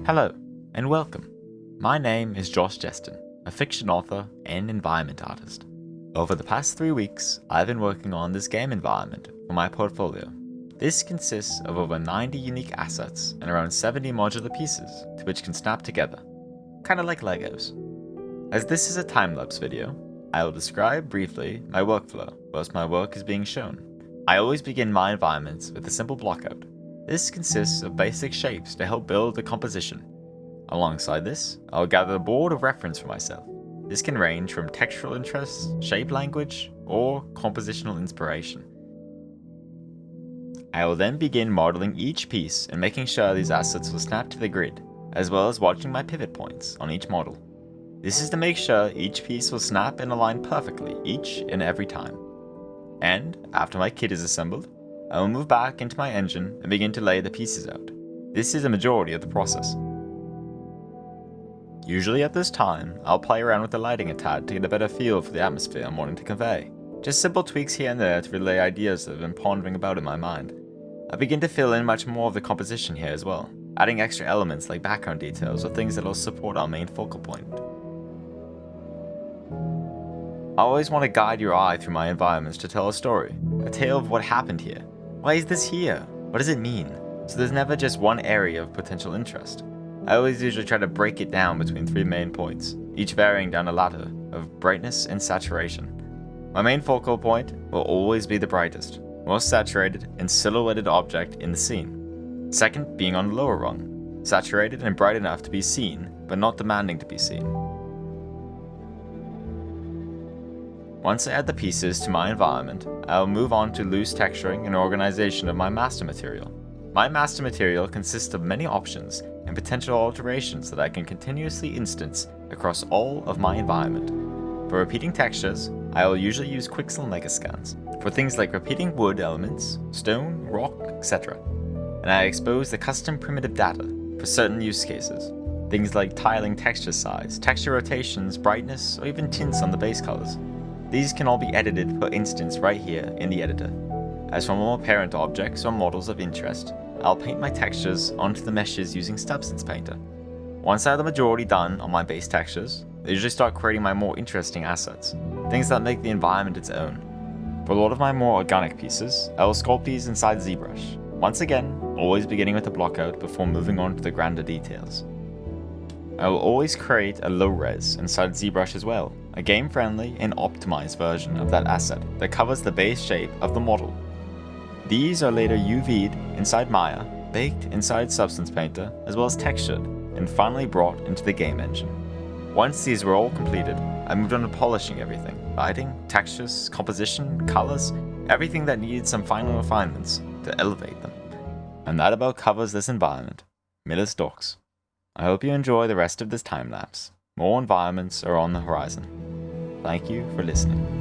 Hello, and welcome. My name is Josh Jeston, a fiction author and environment artist. Over the past 3 weeks, I've been working on this game environment for my portfolio. This consists of over 90 unique assets and around 70 modular pieces to which can snap together, kinda like Legos. As this is a time-lapse video, I will describe briefly my workflow whilst my work is being shown. I always begin my environments with a simple blockout. This consists of basic shapes to help build the composition. Alongside this, I'll gather a board of reference for myself. This can range from textural interests, shape language, or compositional inspiration. I will then begin modeling each piece and making sure these assets will snap to the grid, as well as watching my pivot points on each model. This is to make sure each piece will snap and align perfectly each and every time. And, after my kit is assembled, I will move back into my engine and begin to lay the pieces out. This is a majority of the process. Usually at this time, I'll play around with the lighting a tad to get a better feel for the atmosphere I'm wanting to convey. Just simple tweaks here and there to relay ideas that I've been pondering about in my mind. I begin to fill in much more of the composition here as well, adding extra elements like background details or things that will support our main focal point. I always want to guide your eye through my environments to tell a story, a tale of what happened here. Why is this here? What does it mean? So there's never just one area of potential interest. I always usually try to break it down between 3 main points, each varying down a ladder of brightness and saturation. My main focal point will always be the brightest, most saturated and silhouetted object in the scene. Second being on the lower rung, saturated and bright enough to be seen, but not demanding to be seen. Once I add the pieces to my environment, I will move on to loose texturing and organization of my master material. My master material consists of many options and potential alterations that I can continuously instance across all of my environment. For repeating textures, I will usually use Quixel Megascans for things like repeating wood elements, stone, rock, etc. And I expose the custom primitive data for certain use cases, things like tiling texture size, texture rotations, brightness, or even tints on the base colors. These can all be edited per instance right here in the editor. As for more parent objects or models of interest, I'll paint my textures onto the meshes using Substance Painter. Once I have the majority done on my base textures, I usually start creating my more interesting assets, things that make the environment its own. For a lot of my more organic pieces, I will sculpt these inside ZBrush. Once again, always beginning with a blockout before moving on to the grander details. I will always create a low res inside ZBrush as well, a game-friendly and optimized version of that asset that covers the base shape of the model. These are later UV'd inside Maya, baked inside Substance Painter, as well as textured, and finally brought into the game engine. Once these were all completed, I moved on to polishing everything, lighting, textures, composition, colors, everything that needed some final refinements to elevate them. And that about covers this environment. Millis Docks. I hope you enjoy the rest of this time-lapse. More environments are on the horizon. Thank you for listening.